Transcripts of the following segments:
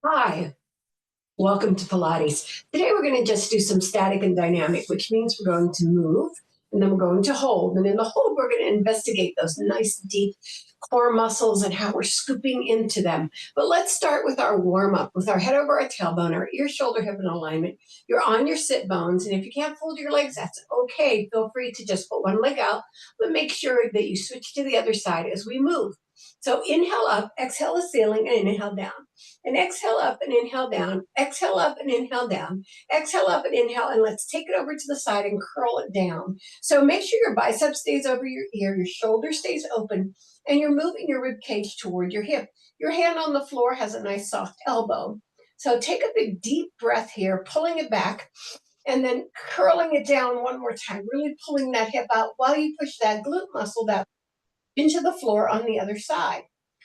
Hi, welcome to Pilates. Today we're going to just do some static and dynamic, which means we're going to move and then we're going to hold. And in the hold, we're going to investigate those nice deep core muscles and how we're scooping into them. But let's start with our warm up with our head over our tailbone, our ear, shoulder, hip in alignment. You're on your sit bones. And if you can't fold your legs, that's okay. Feel free to just put one leg out, but make sure that you switch to the other side as we move. So inhale up, exhale the ceiling, and inhale down. And exhale up and inhale down, exhale up and inhale down, exhale up and inhale, and let's take it over to the side and curl it down. So make sure your bicep stays over your ear, your shoulder stays open, and you're moving your rib cage toward your hip. Your hand on the floor has a nice soft elbow. So take a big deep breath here, pulling it back, and then curling it down one more time, really pulling that hip out while you push that glute muscle down into the floor on the other side.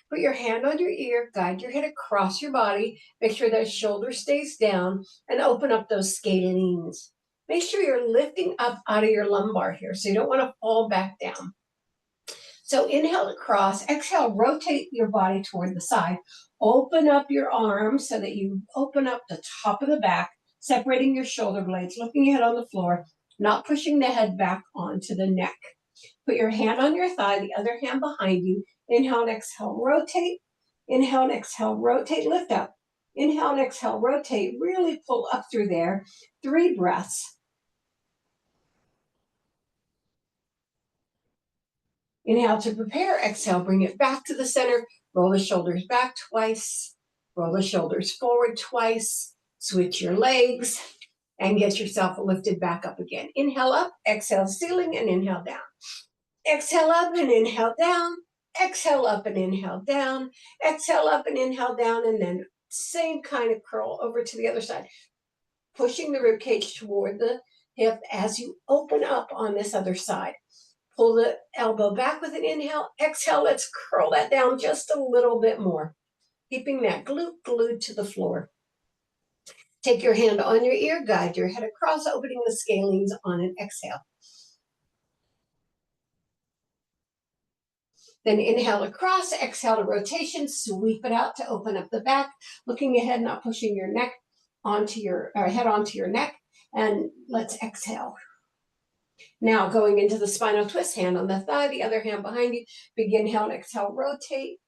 Put your hand on your ear, guide your head across your body, make sure that shoulder stays down, and open up those scalenes. Make sure you're lifting up out of your lumbar here, so you don't want to fall back down. So inhale across, exhale, rotate your body toward the side. Open up your arms so that you open up the top of the back, separating your shoulder blades, looking your head on the floor, not pushing the head back onto the neck. Put your hand on your thigh, the other hand behind you. Inhale and exhale, rotate. Inhale and exhale, rotate, lift up. Inhale and exhale, rotate, really pull up through there. 3 breaths. Inhale to prepare, exhale, bring it back to the center. Roll the shoulders back twice. Roll the shoulders forward twice. Switch your legs and get yourself lifted back up again. Inhale up, exhale ceiling, and inhale down. Exhale up and inhale down. Exhale up and inhale down. Exhale up and inhale down. And then same kind of curl over to the other side. Pushing the rib cage toward the hip as you open up on this other side. Pull the elbow back with an inhale. Exhale, let's curl that down just a little bit more. Keeping that glute glued to the floor. Take your hand on your ear, guide your head across, opening the scalenes on an exhale. Then inhale across, exhale to rotation, sweep it out to open up the back, looking ahead, not pushing your neck onto your head onto your neck. And let's exhale. Now going into the spinal twist, hand on the thigh, the other hand behind you. Big inhale and exhale, rotate.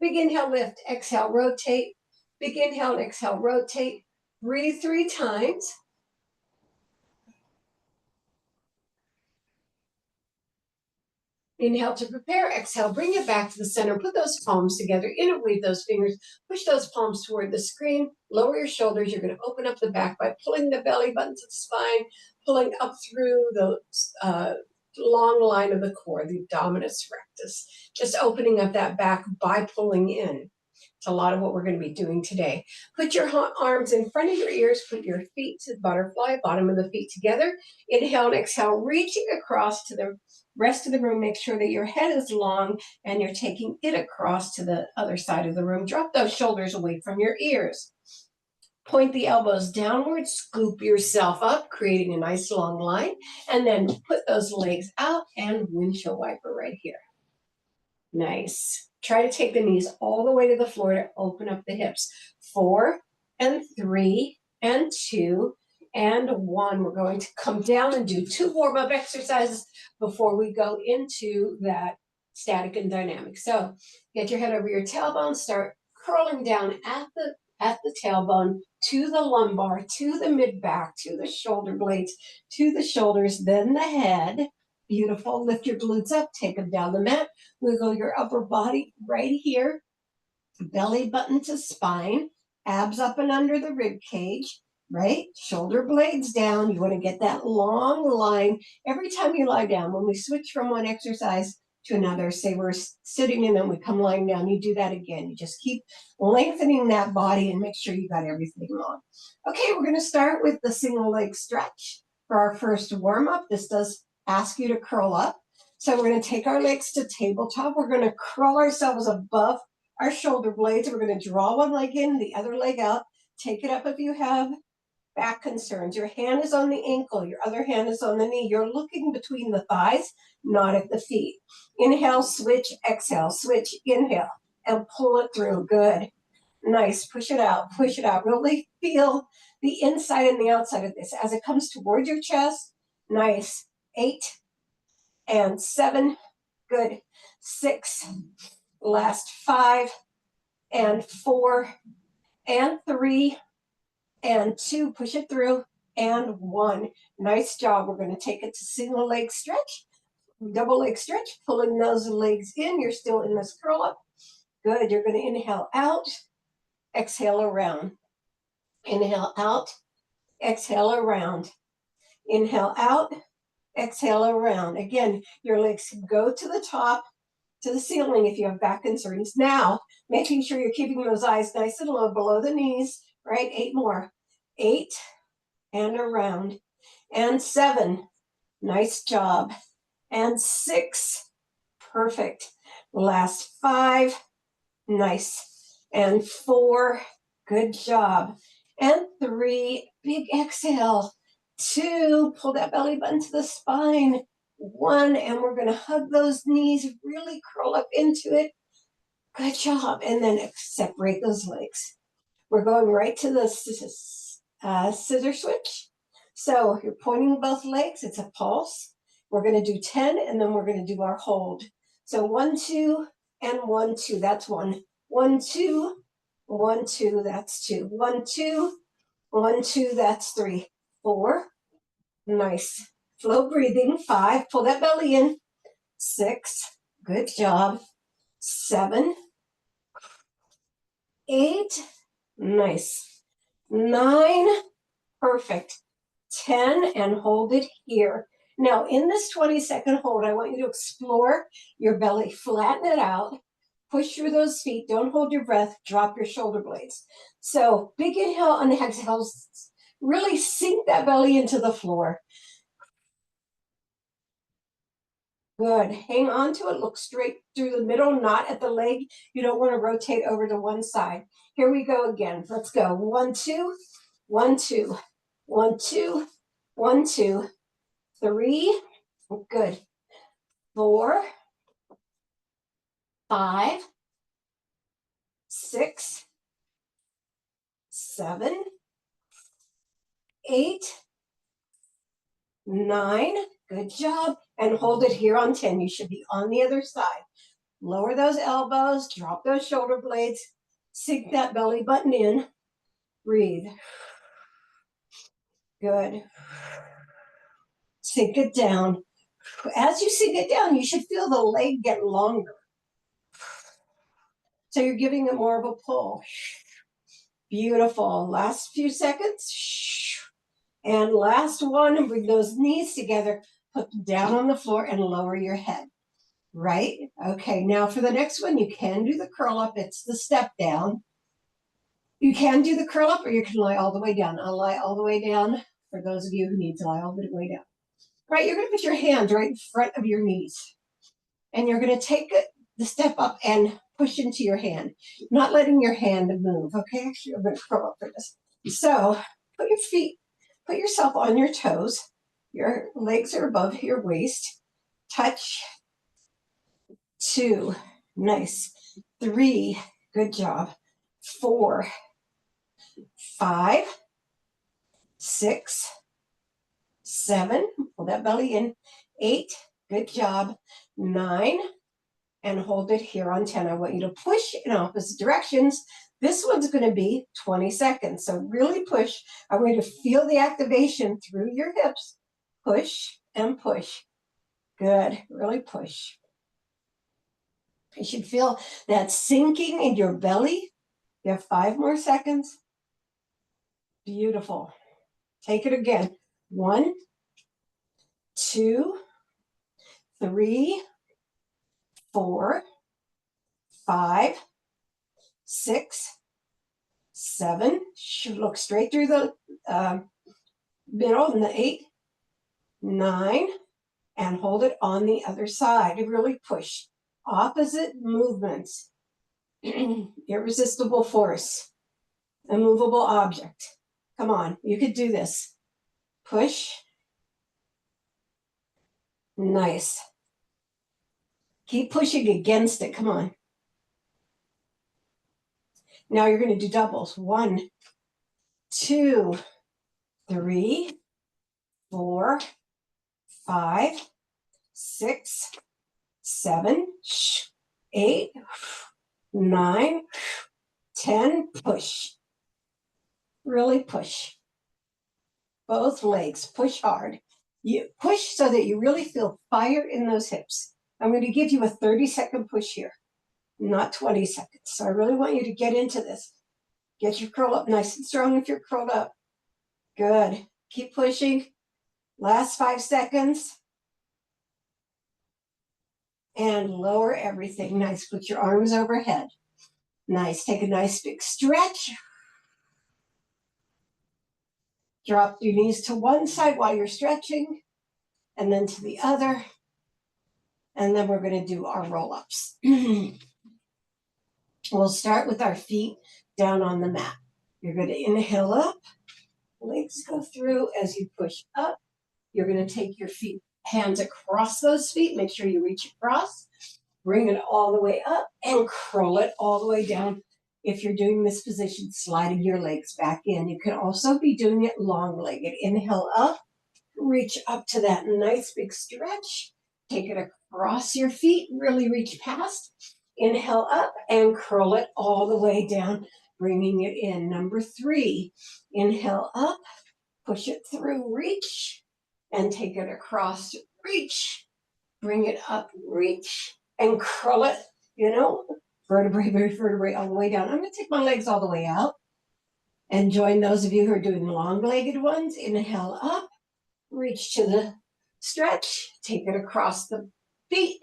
Big inhale, lift, exhale, rotate. Big inhale and exhale, rotate. Breathe 3 times. Inhale to prepare, exhale, bring it back to the center, put those palms together, interweave those fingers, push those palms toward the screen, lower your shoulders. You're going to open up the back by pulling the belly button to the spine, pulling up through the long line of the core, the abdominis rectus, just opening up that back by pulling in. It's a lot of what we're going to be doing today. Put your arms in front of your ears, put your feet to butterfly, bottom of the feet together. Inhale and exhale, reaching across to the rest of the room. Make sure that your head is long and you're taking it across to the other side of the room. Drop those shoulders away from your ears. Point the elbows downward, scoop yourself up, creating a nice long line, and then put those legs out and windshield wiper right here. Nice. Try to take the knees all the way to the floor to open up the hips. 4 and 3 and 2 and 1. We're going to come down and do 2 warm-up exercises before we go into that static and dynamic. So get your head over your tailbone, start curling down at the tailbone, to the lumbar, to the mid-back, to the shoulder blades, to the shoulders, then the head. Beautiful. Lift your glutes up, take them down the mat. Wiggle your upper body right here. Belly button to spine. Abs up and under the rib cage, right? Shoulder blades down. You want to get that long line every time you lie down. When we switch from one exercise to another, say we're sitting and then we come lying down, you do that again. You just keep lengthening that body and make sure you got everything on. Okay, we're going to start with the single leg stretch for our first warm up. This does ask you to curl up. So we're going to take our legs to tabletop. We're going to curl ourselves above our shoulder blades. We're going to draw one leg in, the other leg out. Take it up if you have back concerns. Your hand is on the ankle. Your other hand is on the knee. You're looking between the thighs, not at the feet. Inhale, switch, exhale, switch, inhale, and pull it through. Good. Nice. Push it out. Push it out. Really feel the inside and the outside of this as it comes towards your chest. Nice. 8 and 7. Good. 6. Last 5 and 4 and 3 and 2. Push it through. And 1. Nice job. We're going to take it to single leg stretch. Double leg stretch. Pulling those legs in. You're still in this curl up. Good. You're going to inhale out. Exhale around. Inhale out. Exhale around. Inhale out. Exhale around. Again, your legs go to the top, to the ceiling if you have back concerns. Now, making sure you're keeping those eyes nice and low below the knees, right? 8 more. 8 and around. And 7. Nice job. And 6. Perfect. Last 5. Nice. And 4. Good job. And 3. Big exhale. 2. Pull that belly button to the spine. 1. And we're going to hug those knees. Really curl up into it. Good job. And then separate those legs. We're going right to the scissor switch. So you're pointing both legs. It's a pulse. We're going to do 10, and then we're going to do our hold. So 1, 2, and 1, 2. That's 1. 1, 2, 1, 2. That's 2. 1, 2, 1, 2. That's 3. 4. Nice. Flow breathing. 5. Pull that belly in. 6. Good job. 7. 8. Nice. 9. Perfect. 10, and hold it here. Now, in this 20-second hold, I want you to explore your belly, flatten it out, push through those feet, don't hold your breath, drop your shoulder blades. So, big inhale and exhale, really sink that belly into the floor. Good. Hang on to it, look straight through the middle, not at the leg. You don't want to rotate over to one side. Here we go again. Let's go. 1, 2, 1, 2, 1, 2, 1, 2, 3, good. 4, 5, 6, 7, 8, 9. Good job. And hold it here on 10. You should be on the other side. Lower those elbows, drop those shoulder blades, sink that belly button in. Breathe. Good. Sink it down. As you sink it down, you should feel the leg get longer. So you're giving it more of a pull. Beautiful. Last few seconds. And last one, and bring those knees together. Put them down on the floor and lower your head. Right? Okay, now for the next one, you can do the curl up. It's the step down. You can do the curl up, or you can lie all the way down. I'll lie all the way down for those of you who need to lie all the way down. Right, you're going to put your hands right in front of your knees. And you're going to take the step up and push into your hand, not letting your hand move. Okay, actually, I'm going to curl up for this. So put yourself on your toes. Your legs are above your waist. Touch. 2, nice. 3, good job. 4, 5, 6, 7, pull that belly in. 8, good job. 9, and hold it here on 10. I want you to push in opposite directions. This one's going to be 20 seconds. So really push. I want you to feel the activation through your hips. Push and push. Good. Really push. You should feel that sinking in your belly. You have 5 more seconds. Beautiful. Take it again. 1, 2, 3, 4, 5, 6, 7. Look straight through the middle and the 8, 9, and hold it on the other side. Really push. Opposite movements. Irresistible force. Immovable object. Come on, you could do this. Push. Nice. Keep pushing against it. Come on. Now you're going to do doubles. 1, 2, 3, 4, 5, 6, 7, 8, 9, 10. Push. Really push. Both legs. Push hard. You push so that you really feel fire in those hips. I'm going to give you a 30-second push here, not 20 seconds. So I really want you to get into this. Get your curl up nice and strong if you're curled up. Good. Keep pushing. Last 5 seconds. And lower everything. Nice. Put your arms overhead. Nice. Take a nice big stretch. Drop your knees to one side while you're stretching, and then to the other. And then we're going to do our roll-ups. We'll start with our feet down on the mat. You're going to inhale up. Legs go through as you push up. You're going to take your hands across those feet. Make sure you reach across. Bring it all the way up and curl it all the way down. If you're doing this position, sliding your legs back in. You can also be doing it long-legged. Inhale up, reach up to that nice big stretch. Take it across your feet, really reach past. Inhale up and curl it all the way down, bringing it in. Number 3, inhale up, push it through, reach, and take it across, reach, bring it up, reach, and curl it, vertebrae by vertebrae all the way down. I'm going to take my legs all the way out and join those of you who are doing long-legged ones. Inhale up, reach to the stretch, take it across the feet,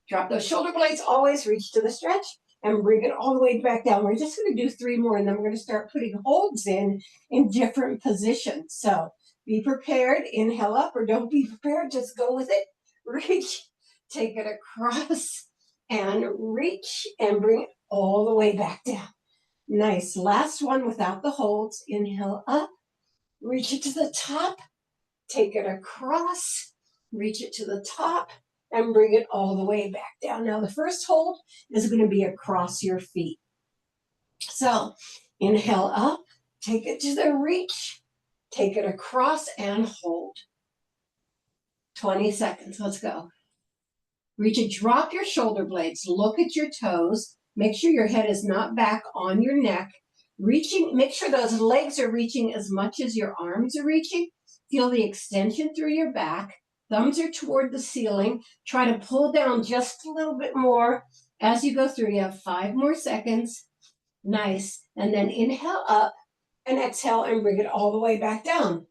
drop those shoulder blades, always reach to the stretch, and bring it all the way back down. We're just going to do 3 more, and then we're going to start putting holds in different positions. So be prepared, inhale up, or don't be prepared, just go with it. Reach, take it across, and reach, and bring it all the way back down. Nice. Last one without the holds. Inhale up, reach it to the top, take it across, reach it to the top, and bring it all the way back down. Now, the first hold is going to be across your feet. So, inhale up, take it to the reach, take it across, and hold. 20 seconds. Let's go. Reach it, drop your shoulder blades, look at your toes, make sure your head is not back on your neck. Reaching, make sure those legs are reaching as much as your arms are reaching. Feel the extension through your back. Thumbs are toward the ceiling. Try to pull down just a little bit more as you go through. You have 5 more seconds. Nice. And then inhale up and exhale and bring it all the way back down.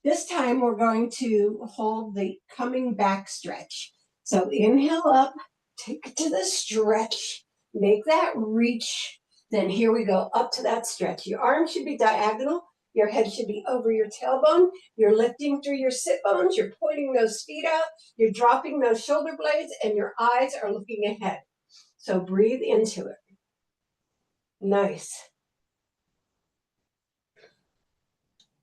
This time we're going to hold the coming back stretch. So inhale up, take it to the stretch, make that reach. Then here we go, up to that stretch. Your arms should be diagonal. Your head should be over your tailbone. You're lifting through your sit bones. You're pointing those feet out. You're dropping those shoulder blades, and your eyes are looking ahead. So breathe into it. Nice.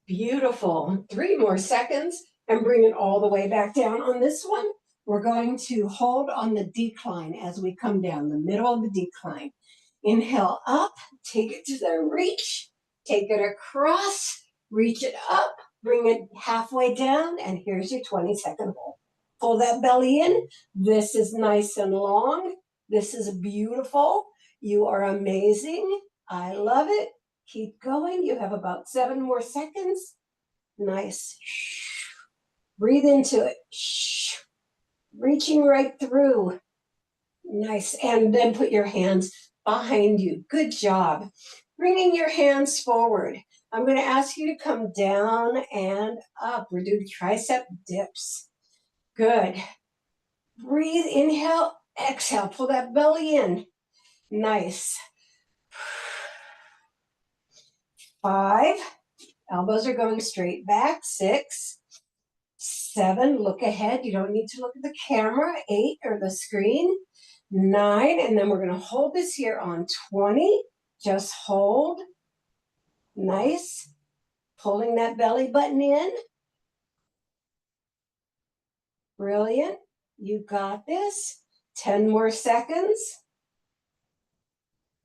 Beautiful. 3 more seconds and bring it all the way back down. On this one, we're going to hold on the decline as we come down, the middle of the decline. Inhale up, take it to the reach, take it across, reach it up, bring it halfway down, and here's your 20-second hold. Pull that belly in. This is nice and long. This is beautiful. You are amazing. I love it. Keep going. You have about 7 more seconds. Nice. Breathe into it. Reaching right through. Nice. And then put your hands behind you. Good job. Bringing your hands forward. I'm going to ask you to come down and up. We're doing tricep dips. Good. Breathe. Inhale. Exhale. Pull that belly in. Nice. 5. Elbows are going straight back. 6, 7. Look ahead. You don't need to look at the camera. 8 or the screen. 9. And then we're going to hold this here on 20. Just hold. Nice. Pulling that belly button in. Brilliant. You got this. 10 more seconds.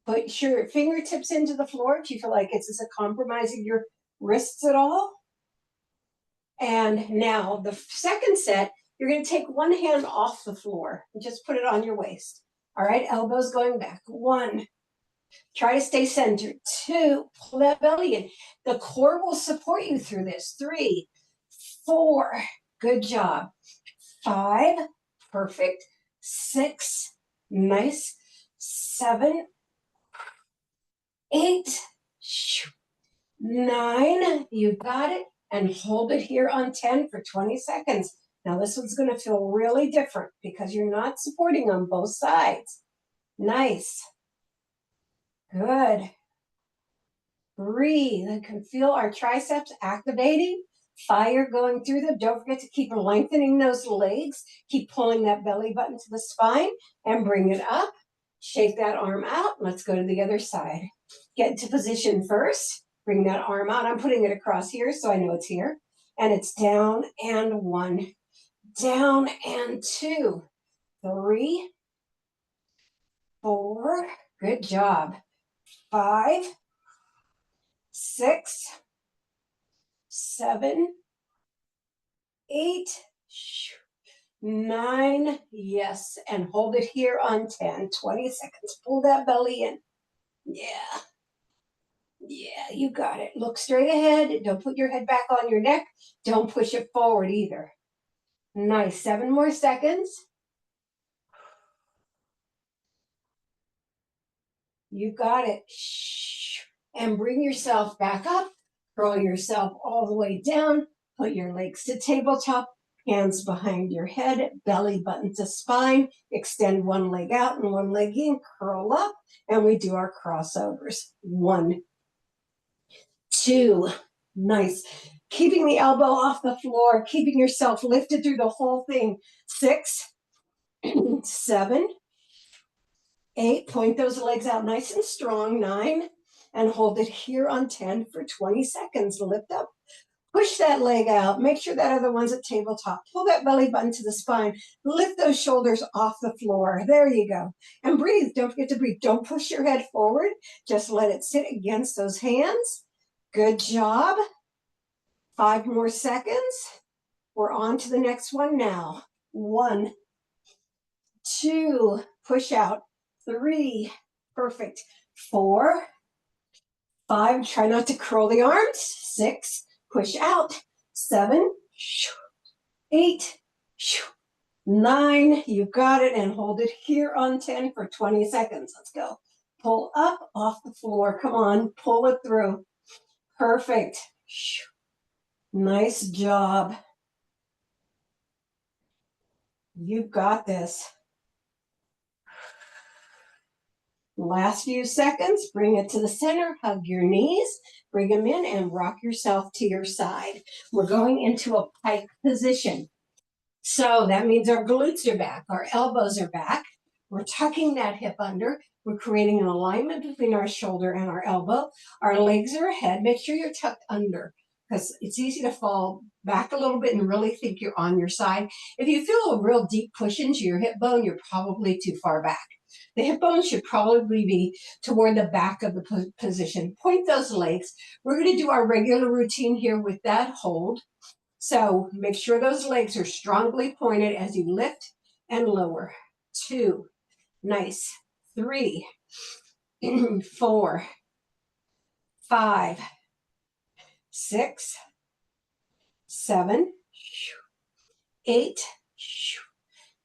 Put your fingertips into the floor if you feel like it's compromising your wrists at all. And now the second set, you're going to take one hand off the floor and just put it on your waist. All right, elbows going back. 1, try to stay centered. 2, pull that belly in. The core will support you through this. 3, 4, good job. 5, perfect. 6, nice. 7, 8, 9, you got it. And hold it here on 10 for 20 seconds. Now this one's going to feel really different because you're not supporting on both sides. Nice. Good. Breathe. I can feel our triceps activating. Fire going through them. Don't forget to keep lengthening those legs. Keep pulling that belly button to the spine and bring it up. Shake that arm out. Let's go to the other side. Get into position first. Bring that arm out. I'm putting it across here so I know it's here. And it's down and 1. Down and 2. 3. 4. Good job. 5. 6. 7. 8. 9. Yes. And hold it here on 10. 20 seconds. Pull that belly in. Yeah. Yeah, you got it. Look straight ahead. Don't put your head back on your neck. Don't push it forward either. Nice. 7 more seconds. You got it. And bring yourself back up. Curl yourself all the way down. Put your legs to tabletop. Hands behind your head. Belly button to spine. Extend one leg out and one leg in. Curl up. And we do our crossovers. 1, 2. Nice. Keeping the elbow off the floor. Keeping yourself lifted through the whole thing. 6, 7, 8, point those legs out nice and strong. 9, and hold it here on 10 for 20 seconds. Lift up, push that leg out. Make sure that other one's at tabletop. Pull that belly button to the spine. Lift those shoulders off the floor. There you go. And breathe. Don't forget to breathe. Don't push your head forward. Just let it sit against those hands. Good job. 5 more seconds. We're on to the next one now. 1, 2, push out. 3, perfect. 4, 5, try not to curl the arms. 6, push out. 7, 8, 9, you got it, and hold it here on 10 for 20 seconds. Let's go. Pull up off the floor. Come on, pull it through. Perfect. Nice job. You've got this. Last few seconds, bring it to the center, hug your knees, bring them in and rock yourself to your side. We're going into a pike position. So that means our glutes are back, our elbows are back. We're tucking that hip under. We're creating an alignment between our shoulder and our elbow. Our legs are ahead. Make sure you're tucked under because it's easy to fall back a little bit and really think you're on your side. If you feel a real deep push into your hip bone, you're probably too far back. The hip bone should probably be toward the back of the position. Point those legs. We're going to do our regular routine here with that hold. So make sure those legs are strongly pointed as you lift and lower. 2, nice. 3, 4, 5, 6, 7, 8,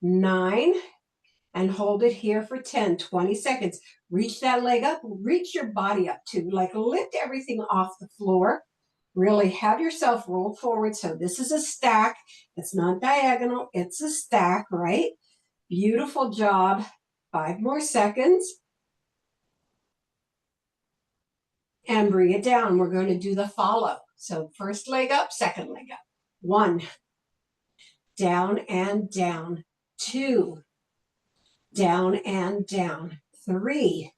9, and hold it here for 10, 20 seconds. Reach that leg up, reach your body up too, like lift everything off the floor. Really have yourself roll forward. So this is a stack. It's not diagonal. It's a stack, right? Beautiful job. 5 more seconds. And bring it down. We're going to do the follow. So first leg up, second leg up. 1, down and down. 2, down and down. 3,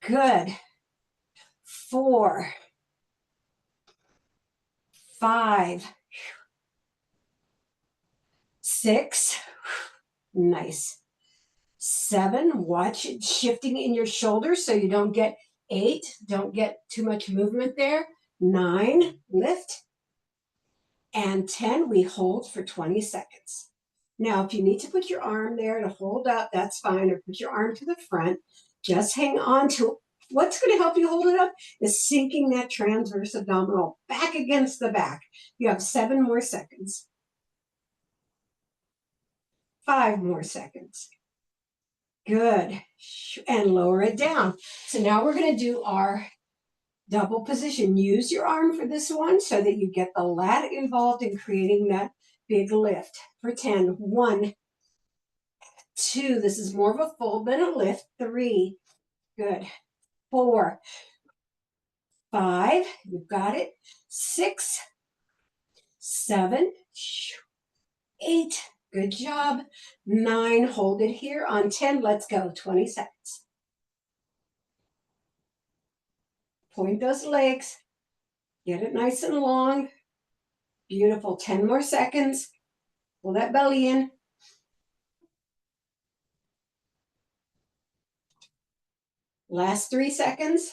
good. 4, 5, 6, nice. 7, watch it shifting in your shoulders so you don't get 8, don't get too much movement there. 9, lift. And 10, we hold for 20 seconds. Now, if you need to put your arm there to hold up, that's fine, or put your arm to the front. Just hang on to what's going to help you hold it up is sinking that transverse abdominal back against the back. You have 7 more seconds. 5 more seconds. Good. And lower it down. So now we're going to do our double position. Use your arm for this one so that you get the lat involved in creating that big lift. For 10, 1, 2, this is more of a fold than a lift. 3, good. 4, 5, you've got it. 6, 7, 8, good job. 9, hold it here. On 10, let's go. 20 seconds. Point those legs. Get it nice and long. Beautiful. 10 more seconds. Pull that belly in. Last 3 seconds.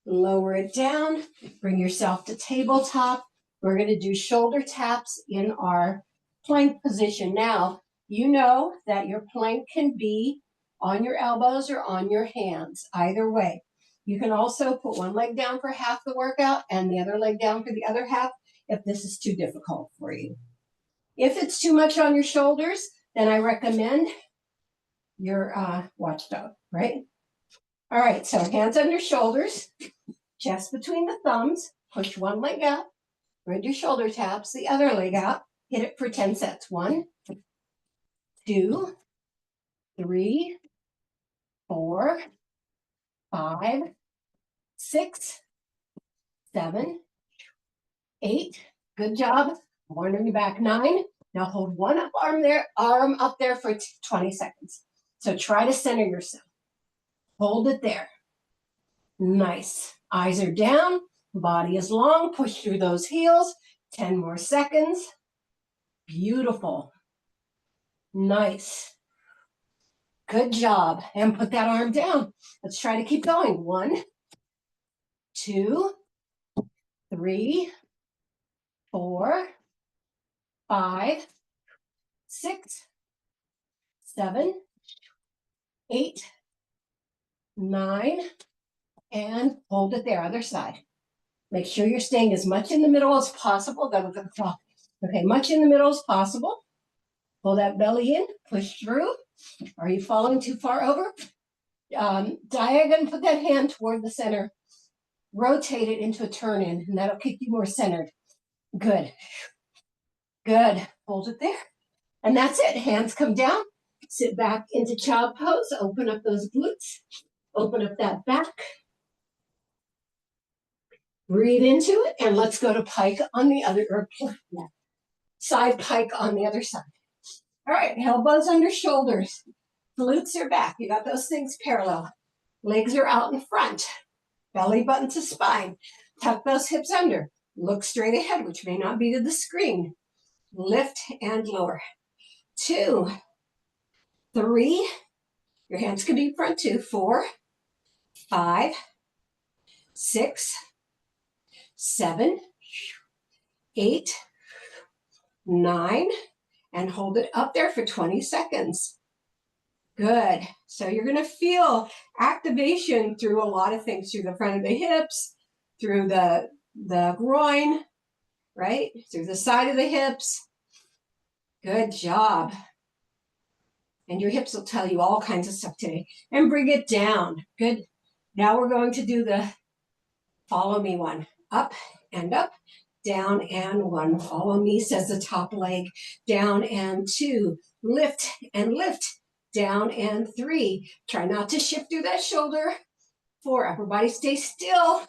Lower it down. Bring yourself to tabletop. We're going to do shoulder taps in our plank position. Now, you know that your plank can be on your elbows or on your hands, either way. You can also put one leg down for half the workout and the other leg down for the other half if this is too difficult for you. If it's too much on your shoulders, then I recommend your watchdog, right? All right, so hands under shoulders, chest between the thumbs, push one leg up, we're gonna do shoulder taps, the other leg out, hit it for 10 sets. 1, 2, 3, 4, 5, 6, 7, 8, good job. One on your back, 9. Now hold one arm up there for 20 seconds. So try to center yourself. Hold it there. Nice. Eyes are down, body is long, push through those heels. 10 more seconds. Beautiful. Nice. Good job. And put that arm down. Let's try to keep going. 1, 2, 3, 4, 5, 6, 7, 8, 9, and hold it there. Other side. Make sure you're staying as much in the middle as possible. Okay, much in the middle as possible. Pull that belly in, push through. Are you falling too far over? Diagonal, put that hand toward the center. Rotate it into a turn in, and that'll keep you more centered. Good. Good. Hold it there. And that's it. Hands come down. Sit back into child pose. Open up those glutes. Open up that back. Breathe into it, and let's go to pike on the other, or side pike on the other side. All right, elbows under shoulders. Glutes are back. You got those things parallel. Legs are out in front. Belly button to spine. Tuck those hips under. Look straight ahead, which may not be to the screen. Lift and lower. 2, 3. Your hands can be front too. 4, 5, 6, 7, 8, 9, and hold it up there for 20 seconds. Good. So you're going to feel activation through a lot of things, through the front of the hips, through the groin, right? Through the side of the hips. Good job. And your hips will tell you all kinds of stuff today. And bring it down. Good. Now we're going to do the follow me one. Up and up, down and 1. Follow me, says the top leg. Down and 2. Lift and lift. Down and 3. Try not to shift through that shoulder. 4. Upper body stay still.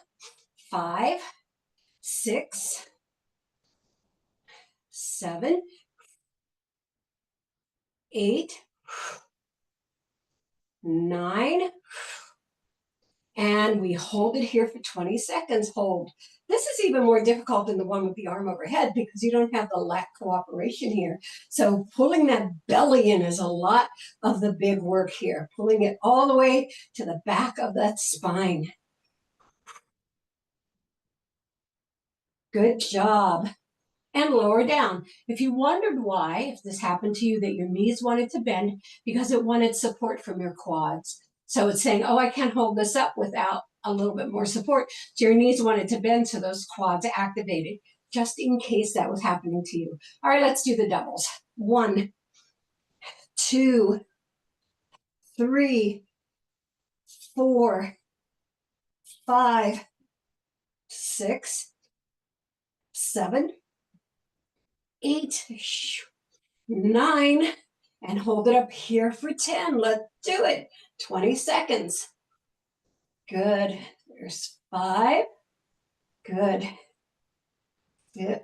5, 6, 7, 8, 9, And we hold it here for 20 seconds. Hold. This is even more difficult than the one with the arm overhead because you don't have the lat cooperation here. So pulling that belly in is a lot of the big work here. Pulling it all the way to the back of that spine. Good job. And lower down. If you wondered why, if this happened to you, that your knees wanted to bend, because it wanted support from your quads. So it's saying, oh, I can't hold this up without a little bit more support. So your knees wanted to bend, so those quads activated, just in case that was happening to you. All right, let's do the doubles. 1, 2, 3, 4, 5, 6, 7, 8, 9, and hold it up here for 10. Let's do it. 20 seconds. Good. There's 5. Good.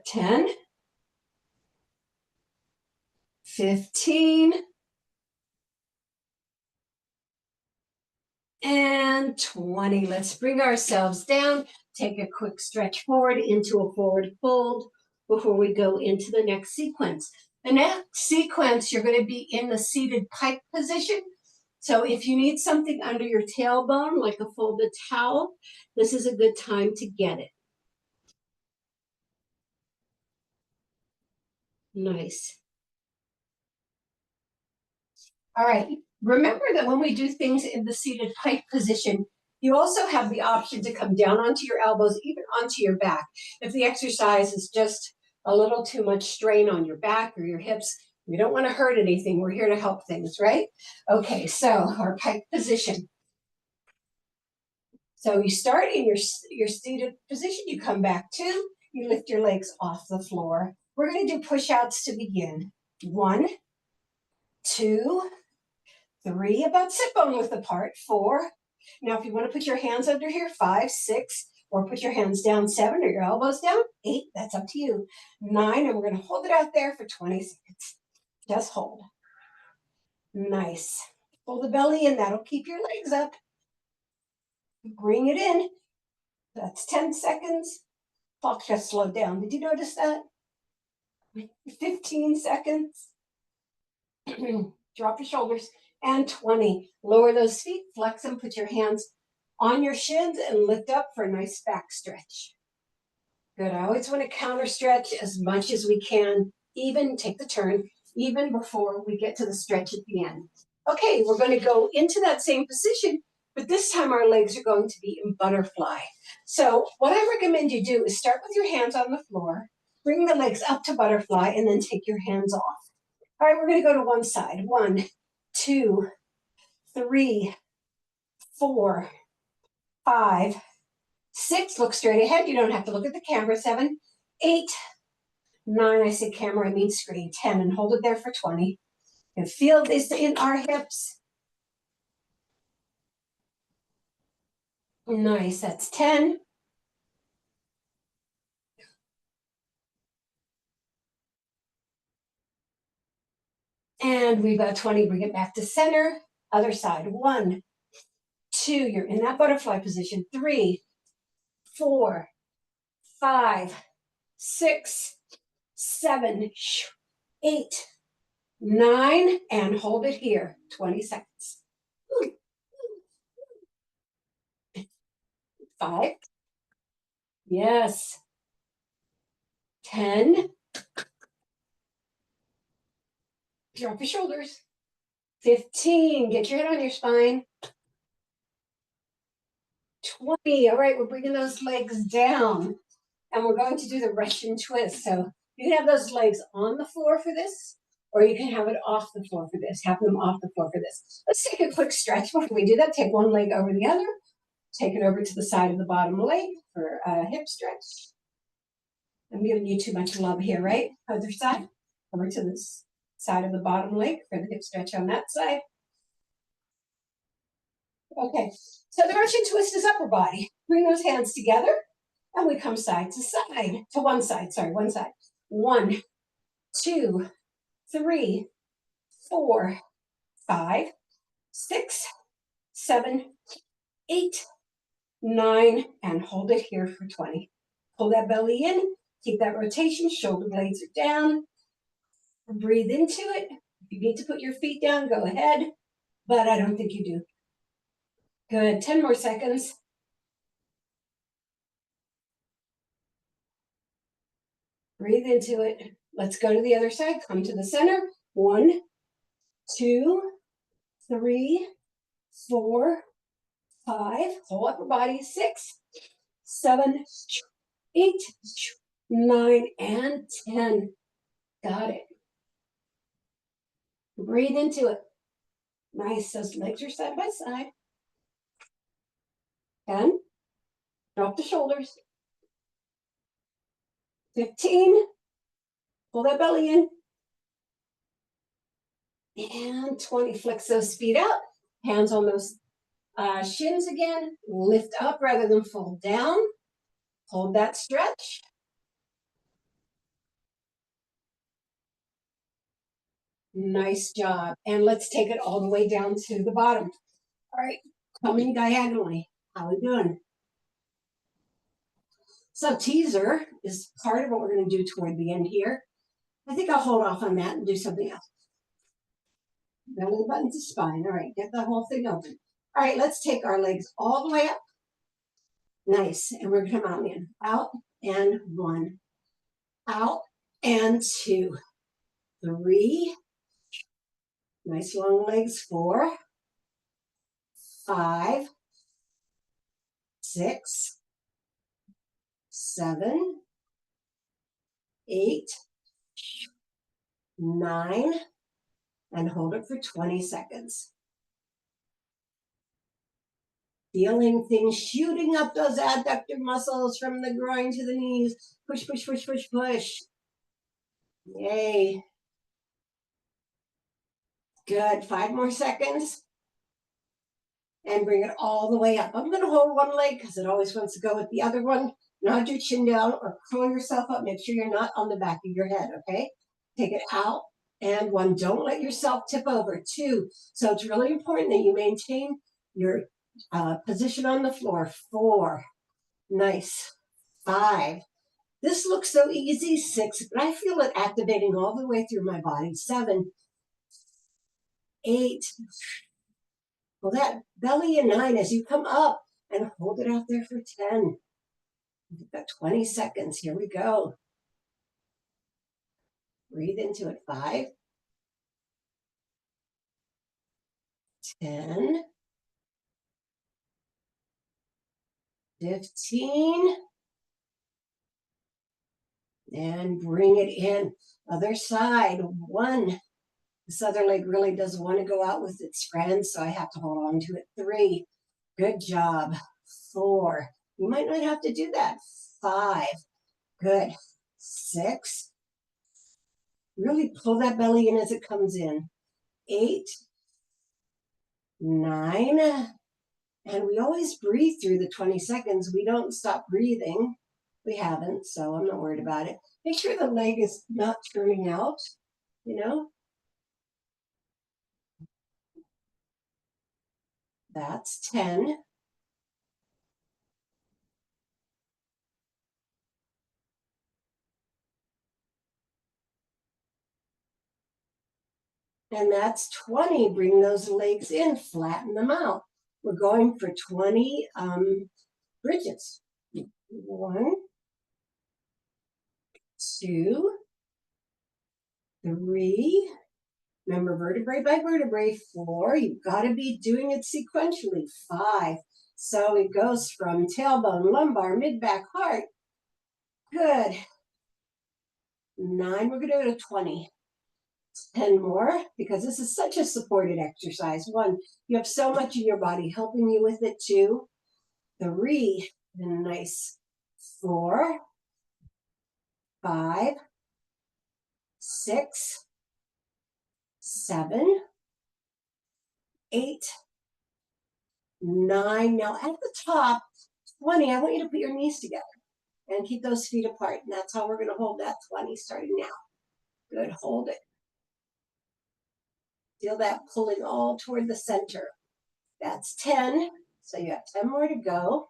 10, 15, and 20. Let's bring ourselves down. Take a quick stretch forward into a forward fold before we go into the next sequence. The next sequence, you're going to be in the seated pike position. So if you need something under your tailbone, like a folded towel, this is a good time to get it. Nice. All right. Remember that when we do things in the seated pike position, you also have the option to come down onto your elbows, even onto your back. If the exercise is just a little too much strain on your back or your hips, we don't want to hurt anything. We're here to help things, right? Okay, so our pike position. So you start in your seated position, you come back to, you lift your legs off the floor. We're going to do push-outs to begin. 1, 2, 3, about sit bone width apart. 4. Now, if you want to put your hands under here, 5, 6, or put your hands down, 7, or your elbows down, 8, that's up to you. 9, and we're going to hold it out there for 20 seconds. Just hold. Nice. Pull the belly in, that'll keep your legs up. Bring it in. That's 10 seconds. Clock just slowed down. Did you notice that? 15 seconds. Drop your shoulders. And 20. Lower those feet, flex them, put your hands on your shins and lift up for a nice back stretch. Good. I always want to counter stretch as much as we can, even take the turn, even before we get to the stretch at the end. Okay, we're going to go into that same position, but this time our legs are going to be in butterfly. So what I recommend you do is start with your hands on the floor, bring the legs up to butterfly, and then take your hands off. All right, we're going to go to one side. 1, 2, 3, 4, 5, 6. Look straight ahead. You don't have to look at the camera. 7, 8, 9. I say camera, I mean screen. 10, and hold it there for 20. And feel this in our hips. Nice. That's 10. And we've got 20. Bring it back to center. Other side. 1, 2. You're in that butterfly position. 3, 4, 5, 6, 7, 8, 9, and hold it here. 20 seconds. 5. Yes. 10. Drop your shoulders. 15. Get your head on your spine. 20. All right, we're bringing those legs down. And we're going to do the Russian twist. So you can have those legs on the floor for this, or you can have it off the floor for this. Have them off the floor for this. Let's take a quick stretch before we do that. Take one leg over the other. Take it over to the side of the bottom leg for a hip stretch. I'm giving you too much love here, right? Other side. Over to this side of the bottom leg for the hip stretch on that side. Okay, so the Russian twist is upper body. Bring those hands together, and we come side to side, to one side, sorry, one side. 1, 2, 3, 4, 5, 6, 7, 8, 9, and hold it here for 20. Pull that belly in, keep that rotation, shoulder blades are down. Breathe into it. If you need to put your feet down, go ahead, but I don't think you do. Good, 10 more seconds. Breathe into it. Let's go to the other side. Come to the center. 1, 2, 3, 4, 5. Whole upper body. 6, 7, 8, 9, and 10. Got it. Breathe into it. Nice. Those legs are side by side. 10. Drop the shoulders. 15. Pull that belly in. And 20. Flex those feet out. Hands on those shins again. Lift up rather than fold down. Hold that stretch. Nice job. And let's take it all the way down to the bottom. All right, coming diagonally. How we doing? So teaser is part of what we're going to do toward the end here. I think I'll hold off on that and do something else. Belly button to spine. All right, get the whole thing open. All right, let's take our legs all the way up. Nice. And we're going to come out in. Out and 1. Out and 2. 3. Nice long legs. 4. 5. 6. 7. 8. 9. And hold it for 20 seconds. Feeling things shooting up those adductor muscles from the groin to the knees. Push, push, push, push, push. Yay. Good. 5 more seconds. And bring it all the way up. I'm going to hold one leg because it always wants to go with the other one. Nod your chin down or curl yourself up. Make sure you're not on the back of your head, okay? Take it out. And 1, don't let yourself tip over. 2, so it's really important that you maintain your position on the floor. 4, nice. 5, this looks so easy. 6, but I feel it activating all the way through my body. 7, 8, well, that belly in 9 as you come up and hold it out there for 10. You've got 20 seconds. Here we go. Breathe into it. 5, 10, 15, and bring it in. Other side. 1. This other leg really doesn't want to go out with its friend, so I have to hold on to it. 3, good job. 4, you might not have to do that. 5, good. 6, really pull that belly in as it comes in. 8, 9, and we always breathe through the 20 seconds. We don't stop breathing. We haven't, so I'm not worried about it. Make sure the leg is not turning out, you know. That's 10. And that's 20. Bring those legs in, flatten them out. We're going for 20 bridges. 1, 2, 3. Remember, vertebrae by vertebrae. 4, you've got to be doing it sequentially. 5, so it goes from tailbone, lumbar, mid-back, heart. Good. 9, we're going to go to 20. 10 more, because this is such a supported exercise. 1, you have so much in your body helping you with it. 2, 3, and nice. 4, 5, 6, 7, 8, 9. Now at the top, 20, I want you to put your knees together and keep those feet apart. And that's how we're going to hold that 20 starting now. Good, hold it. Feel that pulling all toward the center. That's 10, so you have 10 more to go.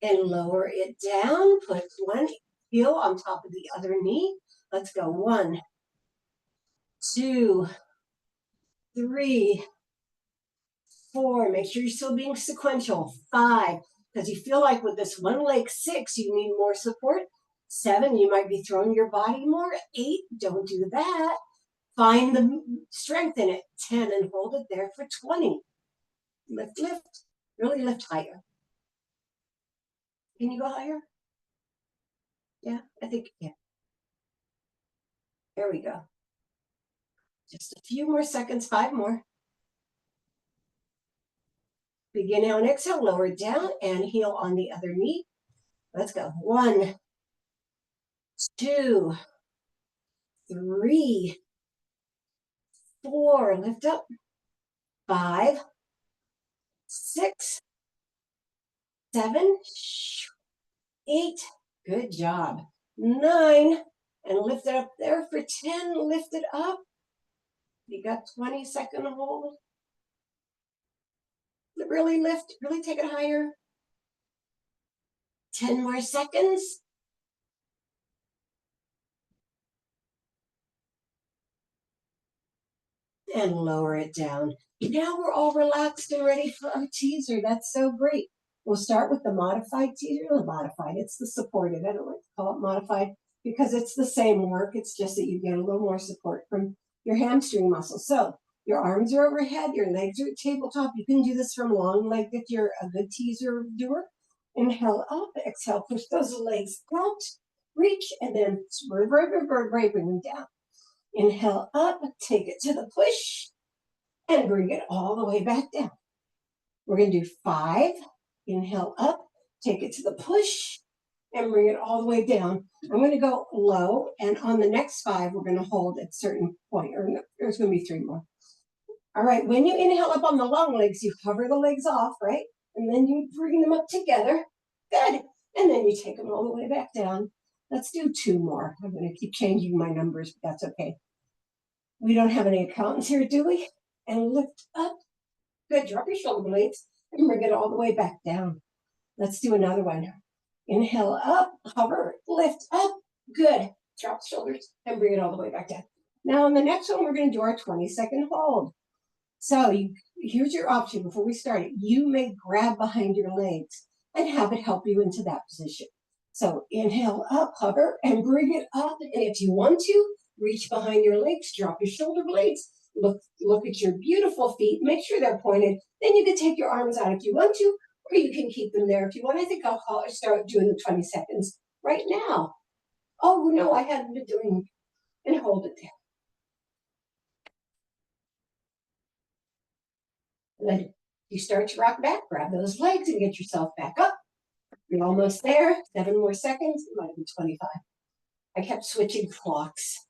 and lower it down. Put one heel on top of the other knee. Let's go. 1, 2, 3, 4. Make sure you're still being sequential. 5, because you feel like with this one leg. 6, you need more support. 7, you might be throwing your body more. 8, don't do that. Find the strength in it. 10, and hold it there for 20. Lift, lift. Really lift higher. Can you go higher? Yeah, I think you can. There we go. Just a few more seconds, 5 more. Begin on exhale, lower down and heel on the other knee. Let's go. 1, 2, 3, 4. Lift up. 5, 6, 7, 8. Good job. 9, and lift it up there for 10. Lift it up. You got 20-second hold. Really lift, really take it higher. 10 more seconds. And lower it down. Now we're all relaxed and ready for our teaser. That's so great. We'll start with the modified teaser. Modified, it's the supported. I don't like to call it modified because it's the same work. It's just that you get a little more support from your hamstring muscles. So your arms are overhead, your legs are at tabletop. You can do this from long leg if you're a good teaser doer. Inhale up, exhale, push those legs out, reach, and then bring them down. Inhale up, take it to the push, and bring it all the way back down. We're going to do 5. Inhale up, take it to the push, and bring it all the way down. I'm going to go low, and on the next 5, we're going to hold at a certain point, or no, there's going to be 3 more. All right, when you inhale up on the long legs, you hover the legs off, right? And then you bring them up together. Good. And then you take them all the way back down. Let's do 2 more. I'm going to keep changing my numbers, but that's okay. We don't have any accountants here, do we? And lift up. Good. Drop your shoulder blades and bring it all the way back down. Let's do another one. Inhale up, hover, lift up. Good. Drop the shoulders and bring it all the way back down. Now on the next one, we're going to do our 20-second hold. So here's your option before we start it. You may grab behind your legs and have it help you into that position. So inhale up, hover, and bring it up. And if you want to, reach behind your legs, drop your shoulder blades, look at your beautiful feet, make sure they're pointed. Then you can take your arms out if you want to, or you can keep them there if you want. I think I'll start doing the 20 seconds right now. Oh, no, I hadn't been doing, and hold it there. Then you start to rock back, grab those legs and get yourself back up. You're almost there. 7 more seconds. It might have been 25. I kept switching clocks.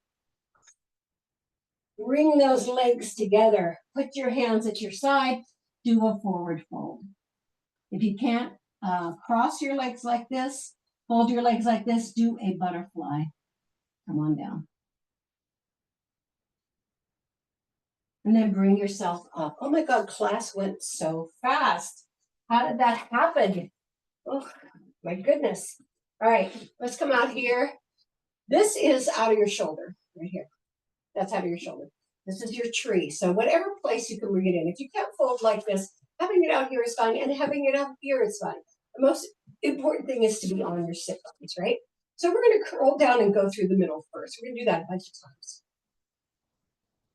Bring those legs together. Put your hands at your side. Do a forward fold. If you can't cross your legs like this, fold your legs like this, do a butterfly. Come on down. And then bring yourself up. Oh my God, class went so fast. How did that happen? Oh, my goodness. All right, let's come out here. This is out of your shoulder, right here. That's out of your shoulder. This is your tree. So whatever place you can bring it in. If you can't fold like this, having it out here is fine, and having it out here is fine. The most important thing is to be on your sit bones, right? So we're going to curl down and go through the middle first. We're going to do that a bunch of times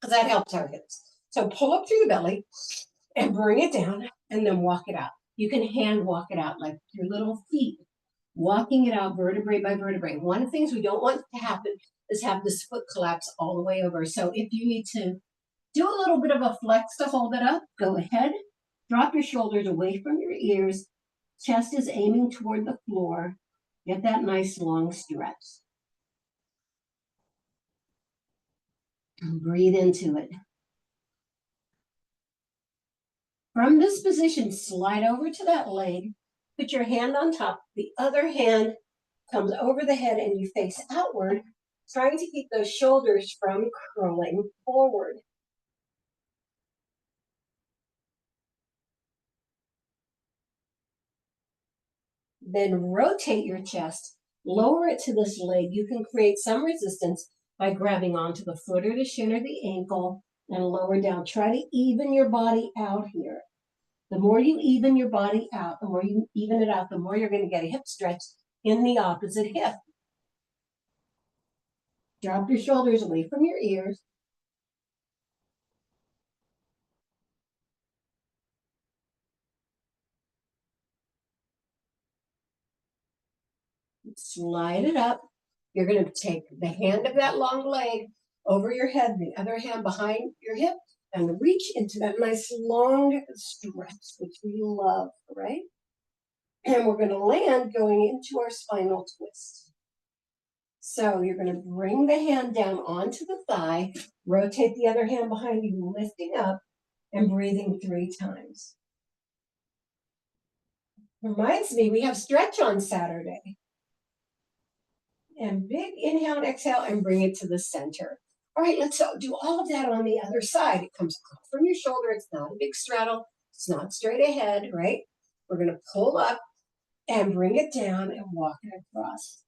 because that helps our hips. So pull up through the belly and bring it down and then walk it out. You can hand walk it out like your little feet, walking it out vertebrae by vertebrae. One of the things we don't want to happen is have this foot collapse all the way over. So if you need to do a little bit of a flex to hold it up, go ahead. Drop your shoulders away from your ears. Chest is aiming toward the floor. Get that nice long stretch. And breathe into it. From this position, slide over to that leg. Put your hand on top. The other hand comes over the head and you face outward, trying to keep those shoulders from curling forward. Then rotate your chest, lower it to this leg. You can create some resistance by grabbing onto the foot or the shin or the ankle and lower down. Try to even your body out here. The more you even your body out, the more you even it out, the more you're going to get a hip stretch in the opposite hip. Drop your shoulders away from your ears. Slide it up. You're going to take the hand of that long leg over your head, the other hand behind your hip, and reach into that nice long stretch, which we love, right? And we're going to land going into our spinal twist. So you're going to bring the hand down onto the thigh, rotate the other hand behind you, lifting up and breathing 3 times. Reminds me, we have stretch on Saturday. And big inhale and exhale and bring it to the center. All right, let's do all of that on the other side. It comes up from your shoulder. It's not a big straddle. It's not straight ahead, right? We're going to pull up and bring it down and walk it across.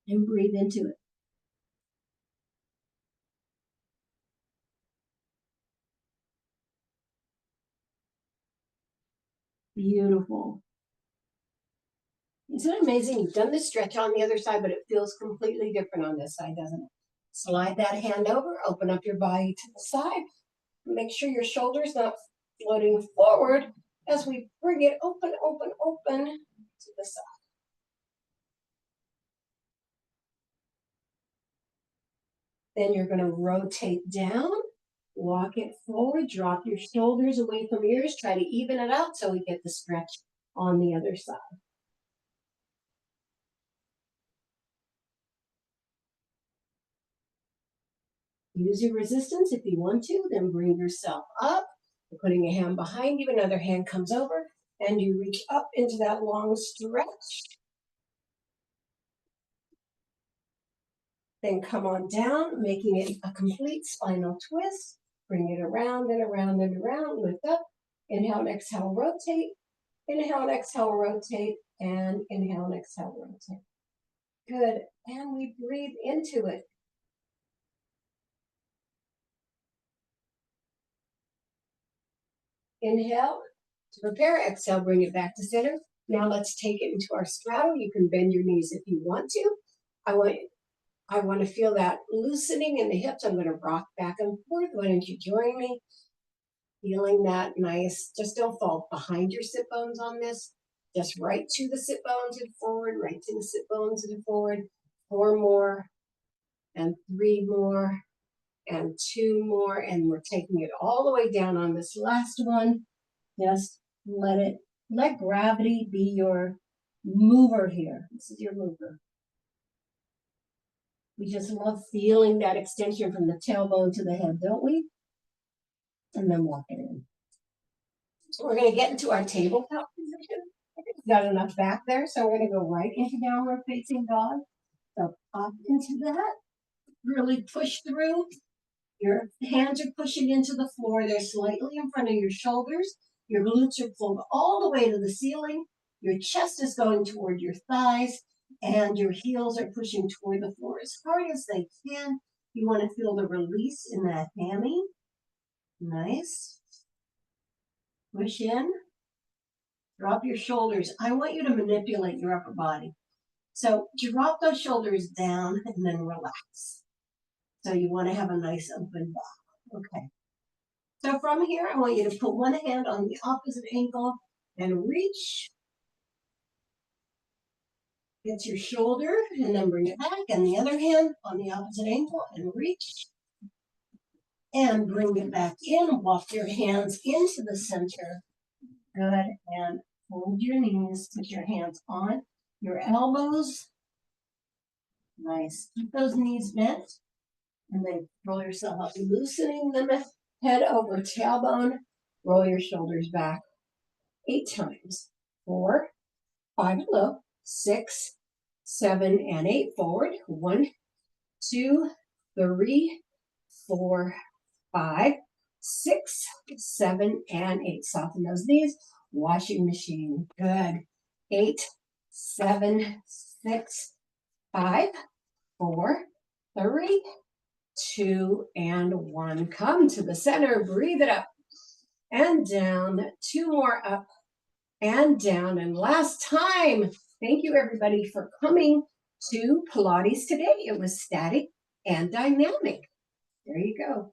And breathe into it. Beautiful. Isn't it amazing? You've done this stretch on the other side, but it feels completely different on this side, doesn't it? Slide that hand over, open up your body to the side. Make sure your shoulder's not floating forward as we bring it open, open, open to the side. Then you're going to rotate down, walk it forward, drop your shoulders away from your ears, try to even it out so we get the stretch on the other side. Use your resistance if you want to, then bring yourself up. You're putting a hand behind you, another hand comes over, and you reach up into that long stretch. Then come on down, making it a complete spinal twist. Bring it around and around and around, lift up. Inhale and exhale, rotate. Inhale and exhale, rotate. And inhale and exhale, rotate. Good. And we breathe into it. Inhale to prepare. Exhale, bring it back to center. Now let's take it into our straddle. You can bend your knees if you want to. I want to feel that loosening in the hips. I'm going to rock back and forth. Why don't you join me? Feeling that nice. Just don't fall behind your sit bones on this. Just right to the sit bones and forward, right to the sit bones and forward. 4 more, and 3 more, and 2 more. And we're taking it all the way down on this last one. Just let gravity be your mover here. This is your mover. We just love feeling that extension from the tailbone to the head, don't we? And then walk it in. So we're going to get into our tabletop position. We've got enough back there, so we're going to go right into downward facing dog. So up into that. Really push through. Your hands are pushing into the floor. They're slightly in front of your shoulders. Your glutes are pulled all the way to the ceiling. Your chest is going toward your thighs, and your heels are pushing toward the floor as hard as they can. You want to feel the release in that hammy. Nice. Push in. Drop your shoulders. I want you to manipulate your upper body. So drop those shoulders down and then relax. So you want to have a nice open back. Okay. So from here, I want you to put one hand on the opposite ankle and reach. Get your shoulder and then bring it back. And the other hand on the opposite ankle and reach. And bring it back in. Walk your hands into the center. Good. And hold your knees. Put your hands on your elbows. Nice. Keep those knees bent. And then roll yourself up, loosening the head over tailbone. Roll your shoulders back 8 times. 4, 5 and low, 6, 7, and 8. Forward. 1, 2, 3, 4, 5, 6, 7, and 8. Soften those knees. washing machine. Good. 8, 7, 6, 5, 4, 3, 2, and 1. Come to the center. Breathe it up and down. 2 more up and down. And last time, thank you everybody for coming to Pilates today. It was static and dynamic. There you go.